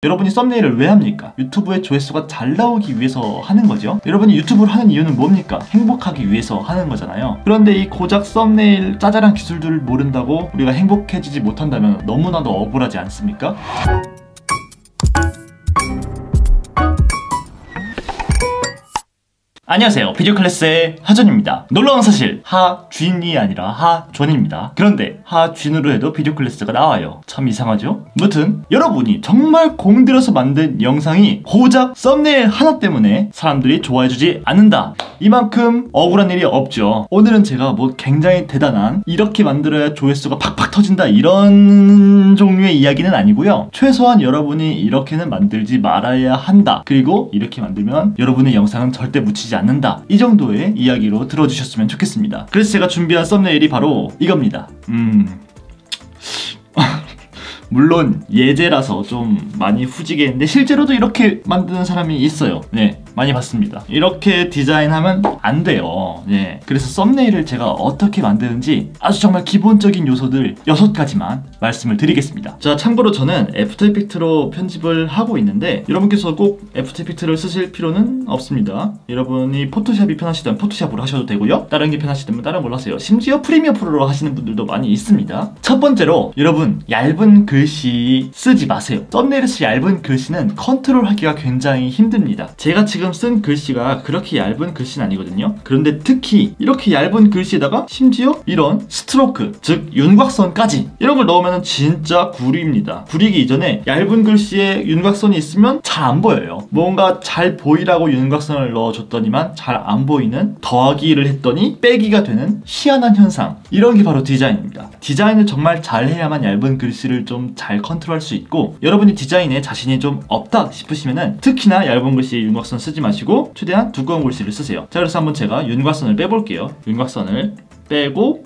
여러분이 썸네일을 왜 합니까? 유튜브에 조회수가 잘 나오기 위해서 하는 거죠. 여러분이 유튜브를 하는 이유는 뭡니까? 행복하기 위해서 하는 거잖아요. 그런데 이 고작 썸네일 짜잘한 기술들을 모른다고 우리가 행복해지지 못한다면 너무나도 억울하지 않습니까? 안녕하세요, 비디오 클래스의 하존입니다. 놀라운 사실, 하쥔이 아니라 하존입니다. 그런데 하쥔으로 해도 비디오 클래스가 나와요. 참 이상하죠? 무튼 여러분이 정말 공들여서 만든 영상이 고작 썸네일 하나 때문에 사람들이 좋아해주지 않는다, 이만큼 억울한 일이 없죠. 오늘은 제가 뭐 굉장히 대단한, 이렇게 만들어야 조회수가 팍팍 터진다 이런 종류의 이야기는 아니고요. 최소한 여러분이 이렇게는 만들지 말아야 한다, 그리고 이렇게 만들면 여러분의 영상은 절대 묻히지 않는다, 이 정도의 이야기로 들어주셨으면 좋겠습니다. 그래서 제가 준비한 썸네일이 바로 이겁니다. 물론 예제라서 좀 많이 후지겠는데 실제로도 이렇게 만드는 사람이 있어요. 네, 많이 봤습니다. 이렇게 디자인하면 안 돼요. 네, 그래서 썸네일을 제가 어떻게 만드는지 아주 정말 기본적인 요소들 6가지만 말씀을 드리겠습니다. 자, 참고로 저는 애프터 이펙트로 편집을 하고 있는데 여러분께서 꼭 애프터 이펙트를 쓰실 필요는 없습니다. 여러분이 포토샵이 편하시다면 포토샵으로 하셔도 되고요, 다른 게 편하시다면 다른 걸로 하세요. 심지어 프리미어 프로로 하시는 분들도 많이 있습니다. 첫 번째로, 여러분 얇은 글씨 쓰지 마세요. 썸네일에서 얇은 글씨는 컨트롤하기가 굉장히 힘듭니다. 제가 지금 쓴 글씨가 그렇게 얇은 글씨는 아니거든요. 그런데 특히 이렇게 얇은 글씨에다가 심지어 이런 스트로크, 즉 윤곽선까지 이런 걸 넣으면 진짜 구리입니다. 구리기 이전에 얇은 글씨에 윤곽선이 있으면 잘 안 보여요. 뭔가 잘 보이라고 윤곽선을 넣어줬더니만 잘 안 보이는, 더하기를 했더니 빼기가 되는 희한한 현상, 이런 게 바로 디자인입니다. 디자인을 정말 잘 해야만 얇은 글씨를 좀 잘 컨트롤할 수 있고, 여러분이 디자인에 자신이 좀 없다 싶으시면은 특히나 얇은 글씨에 윤곽선 쓰지 마시고 최대한 두꺼운 글씨를 쓰세요. 자, 그래서 한번 제가 윤곽선을 빼볼게요. 윤곽선을 빼고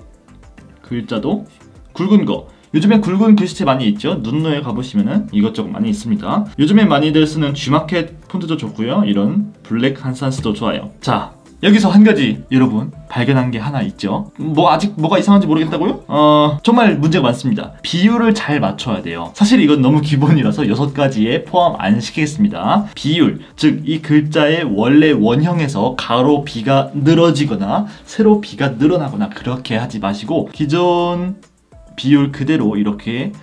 글자도 굵은 거, 요즘에 굵은 글씨체 많이 있죠? 눈노에 가보시면은 이것저것 많이 있습니다. 요즘에 많이들 쓰는 G마켓 폰트도 좋고요, 이런 블랙 한산스도 좋아요. 자, 여기서 한 가지 여러분 발견한 게 하나 있죠. 아직 뭐가 이상한지 모르겠다고요? 정말 문제가 많습니다. 비율을 잘 맞춰야 돼요. 사실 이건 너무 기본이라서 6가지에 포함 안 시키겠습니다. 비율, 즉 이 글자의 원래 원형에서 가로 비가 늘어지거나 세로 비가 늘어나거나 그렇게 하지 마시고 기존 비율 그대로 이렇게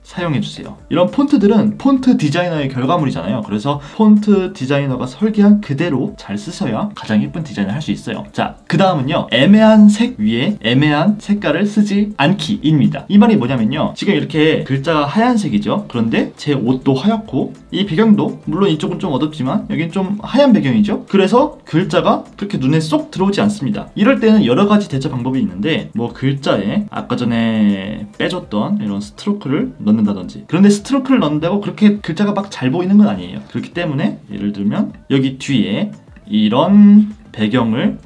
사용해주세요. 이런 폰트들은 폰트 디자이너의 결과물이잖아요. 그래서 폰트 디자이너가 설계한 그대로 잘 쓰셔야 가장 예쁜 디자인을 할 수 있어요. 자, 그 다음은요, 애매한 색 위에 애매한 색깔을 쓰지 않기입니다. 이 말이 뭐냐면요, 지금 이렇게 글자가 하얀색이죠. 그런데 제 옷도 하얗고 이 배경도, 물론 이쪽은 좀 어둡지만 여긴 좀 하얀 배경이죠. 그래서 글자가 그렇게 눈에 쏙 들어오지 않습니다. 이럴 때는 여러가지 대처 방법이 있는데, 뭐 글자에 아까 전에 빼줬던 이런 스트로크를 넣는다든지. 그런데 스트로크를 넣는다고 그렇게 글자가 막 잘 보이는 건 아니에요. 그렇기 때문에 예를 들면 여기 뒤에 이런 배경을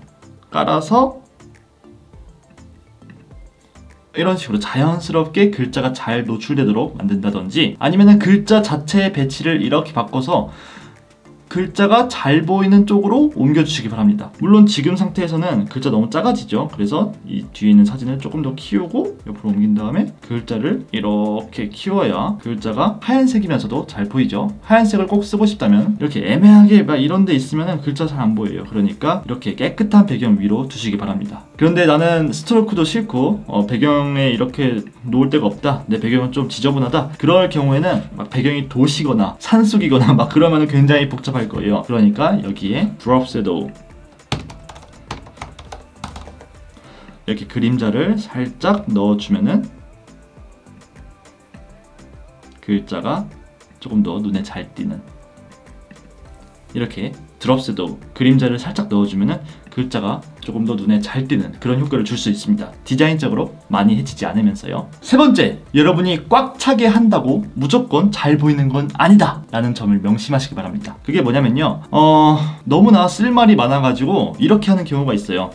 깔아서 이런 식으로 자연스럽게 글자가 잘 노출되도록 만든다든지, 아니면은 글자 자체의 배치를 이렇게 바꿔서 글자가 잘 보이는 쪽으로 옮겨주시기 바랍니다. 물론 지금 상태에서는 글자 너무 작아지죠. 그래서 이 뒤에 있는 사진을 조금 더 키우고 옆으로 옮긴 다음에 글자를 이렇게 키워야 글자가 하얀색이면서도 잘 보이죠. 하얀색을 꼭 쓰고 싶다면 이렇게 애매하게 막 이런 데 있으면 글자 잘 안 보여요. 그러니까 이렇게 깨끗한 배경 위로 두시기 바랍니다. 그런데 나는 스트로크도 싫고 배경에 이렇게 놓을 데가 없다, 내 배경은 좀 지저분하다, 그럴 경우에는 막 배경이 도시거나 산속이거나 막 그러면 굉장히 복잡할 거예요. 그러니까 여기에 드롭 섀도우, 이렇게 그림자를 살짝 넣어주면은 글자가 조금 더 눈에 잘 띄는, 이렇게 드롭 섀도우, 그림자를 살짝 넣어주면은 글자가 조금 더 눈에 잘 띄는 그런 효과를 줄 수 있습니다. 디자인적으로 많이 해치지 않으면서요. 세 번째, 여러분이 꽉 차게 한다고 무조건 잘 보이는 건 아니다 라는 점을 명심하시기 바랍니다. 그게 뭐냐면요, 너무나 쓸말이 많아가지고 이렇게 하는 경우가 있어요.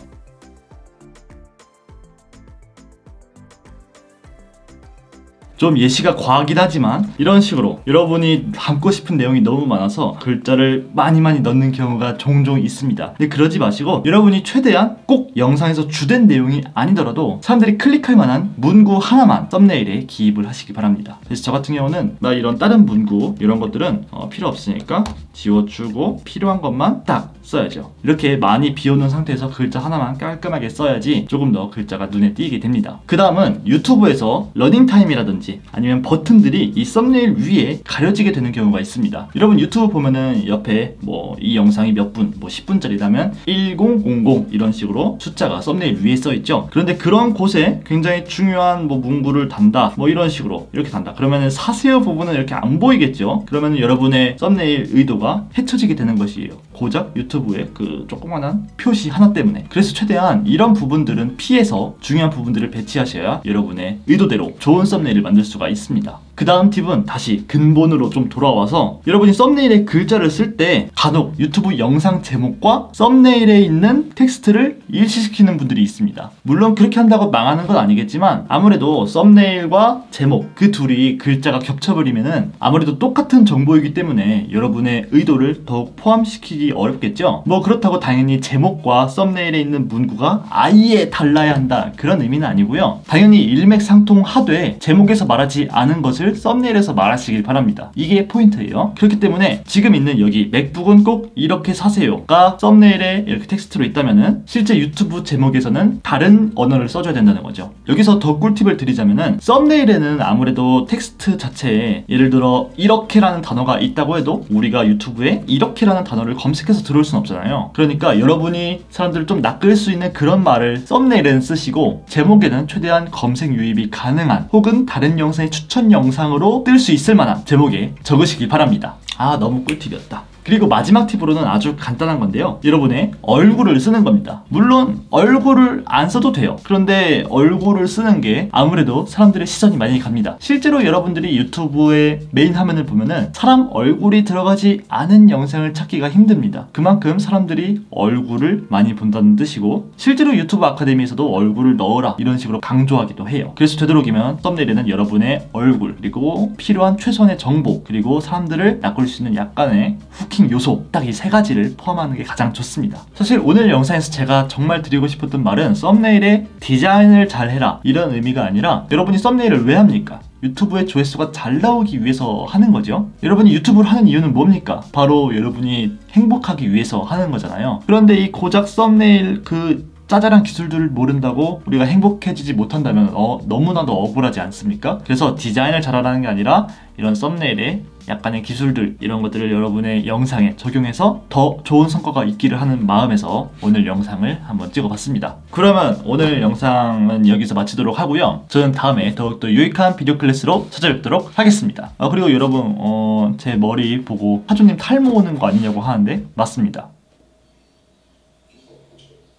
좀 예시가 과하긴 하지만 이런 식으로 여러분이 담고 싶은 내용이 너무 많아서 글자를 많이 넣는 경우가 종종 있습니다. 근데 그러지 마시고 여러분이 최대한 꼭 영상에서 주된 내용이 아니더라도 사람들이 클릭할 만한 문구 하나만 썸네일에 기입을 하시기 바랍니다. 그래서 저 같은 경우는 나 이런 다른 문구 이런 것들은 필요 없으니까 지워주고 필요한 것만 딱 써야죠. 이렇게 많이 비워놓은 상태에서 글자 하나만 깔끔하게 써야지 조금 더 글자가 눈에 띄게 됩니다. 그 다음은 유튜브에서 러닝타임이라든지 아니면 버튼들이 이 썸네일 위에 가려지게 되는 경우가 있습니다. 여러분 유튜브 보면은 옆에 뭐 이 영상이 몇 분, 뭐 10분짜리라면 1000 이런 식으로 숫자가 썸네일 위에 써있죠. 그런데 그런 곳에 굉장히 중요한 뭐 문구를 단다, 뭐 이런 식으로 이렇게 단다. 그러면은 사세요 부분은 이렇게 안 보이겠죠. 그러면은 여러분의 썸네일 의도가 헤쳐지게 되는 것이에요. 고작 유튜브의 그 조그만한 표시 하나 때문에. 그래서 최대한 이런 부분들은 피해서 중요한 부분들을 배치하셔야 여러분의 의도대로 좋은 썸네일을 만들 수가 있습니다. 그 다음 팁은 다시 근본으로 좀 돌아와서 여러분이 썸네일에 글자를 쓸 때 간혹 유튜브 영상 제목과 썸네일에 있는 텍스트를 일치시키는 분들이 있습니다. 물론 그렇게 한다고 망하는 건 아니겠지만 아무래도 썸네일과 제목 그 둘이 글자가 겹쳐버리면은 아무래도 똑같은 정보이기 때문에 여러분의 의도를 더욱 포함시키기 어렵겠죠. 뭐 그렇다고 당연히 제목과 썸네일에 있는 문구가 아예 달라야 한다 그런 의미는 아니고요. 당연히 일맥상통하되 제목에서 말하지 않은 것을 썸네일에서 말하시길 바랍니다. 이게 포인트예요. 그렇기 때문에 지금 있는 여기 맥북은 꼭 이렇게 사세요가 썸네일에 이렇게 텍스트로 있다면은 실제 유튜브 제목에서는 다른 언어를 써줘야 된다는 거죠. 여기서 더 꿀팁을 드리자면은 썸네일에는 아무래도 텍스트 자체에 예를 들어 이렇게라는 단어가 있다고 해도 우리가 유튜브에 이렇게라는 단어를 검색해서 들어올 순 없잖아요. 그러니까 여러분이 사람들을 좀 낚을 수 있는 그런 말을 썸네일에는 쓰시고 제목에는 최대한 검색 유입이 가능한 혹은 다른 영상의 추천 영상으로 뜰 수 있을 만한 제목에 적으시기 바랍니다. 아, 너무 꿀팁이었다. 그리고 마지막 팁으로는 아주 간단한 건데요. 여러분의 얼굴을 쓰는 겁니다. 물론 얼굴을 안 써도 돼요. 그런데 얼굴을 쓰는 게 아무래도 사람들의 시선이 많이 갑니다. 실제로 여러분들이 유튜브의 메인 화면을 보면은 사람 얼굴이 들어가지 않은 영상을 찾기가 힘듭니다. 그만큼 사람들이 얼굴을 많이 본다는 뜻이고 실제로 유튜브 아카데미에서도 얼굴을 넣어라 이런 식으로 강조하기도 해요. 그래서 되도록이면 썸네일에는 여러분의 얼굴 그리고 필요한 최선의 정보 그리고 사람들을 낚을 수 있는 약간의 후킹 요소 딱 이 세 가지를 포함하는 게 가장 좋습니다. 사실 오늘 영상에서 제가 정말 드리고 싶었던 말은 썸네일의 디자인을 잘 해라 이런 의미가 아니라 여러분이 썸네일을 왜 합니까? 유튜브의 조회수가 잘 나오기 위해서 하는 거죠. 여러분이 유튜브를 하는 이유는 뭡니까? 바로 여러분이 행복하기 위해서 하는 거잖아요. 그런데 이 고작 썸네일 그 짜잘한 기술들을 모른다고 우리가 행복해지지 못한다면 너무나도 억울하지 않습니까? 그래서 디자인을 잘하라는 게 아니라 이런 썸네일에 약간의 기술들 이런 것들을 여러분의 영상에 적용해서 더 좋은 성과가 있기를 하는 마음에서 오늘 영상을 한번 찍어봤습니다. 그러면 오늘 영상은 여기서 마치도록 하고요. 저는 다음에 더욱더 유익한 비디오 클래스로 찾아뵙도록 하겠습니다. 그리고 여러분 제 머리 보고 하주님 탈모 오는 거 아니냐고 하는데 맞습니다.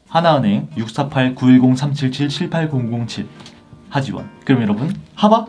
하나은행 648-910-377-78007 하지원. 그럼 여러분 하바